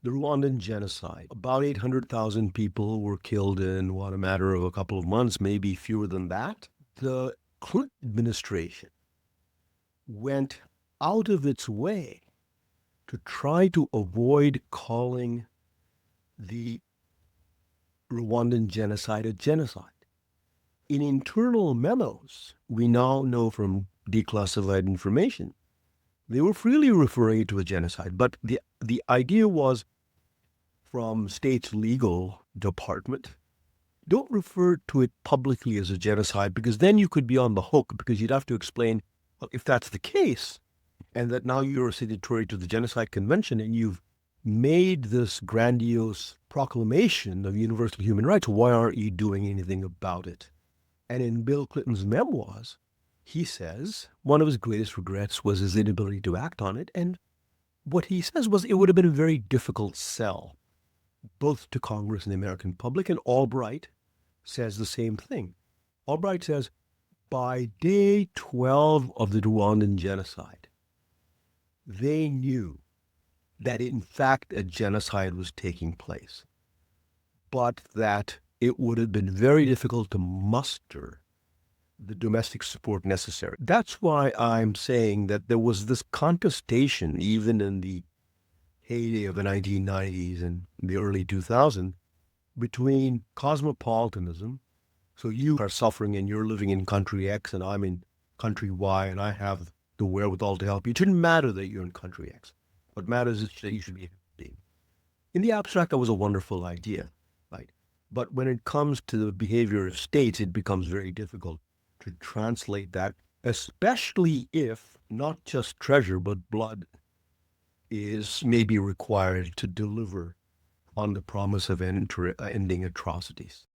The Rwandan Genocide. About 800,000 people were killed in what, a matter of a couple of months, maybe fewer than that. The Clinton administration went out of its way to try to avoid calling the Rwandan genocide a genocide. In internal memos, we now know from declassified information, they were freely referring to a genocide, but the idea was from state's legal department, don't refer to it publicly as a genocide because then you could be on the hook because you'd have to explain, well, if that's the case, and that now you're a signatory to the Genocide Convention and you've made this grandiose proclamation of universal human rights, why aren't you doing anything about it? And in Bill Clinton's memoirs, he says one of his greatest regrets was his inability to act on it. And what he says was it would have been a very difficult sell, both to Congress and the American public. And Albright says the same thing. Albright says, by day 12 of the Rwandan genocide, they knew that in fact a genocide was taking place, but that it would have been very difficult to muster the domestic support necessary. That's why I'm saying that there was this contestation, even in the heyday of the 1990s and the early 2000s, between cosmopolitanism. So you are suffering and you're living in country X and I'm in country Y and I have the wherewithal to help you. It shouldn't matter that you're in country X. What matters is that you should be a human being. In the abstract, that was a wonderful idea, right? But when it comes to the behavior of states, it becomes very difficult to translate that, especially if not just treasure, but blood is maybe required to deliver on the promise of ending atrocities.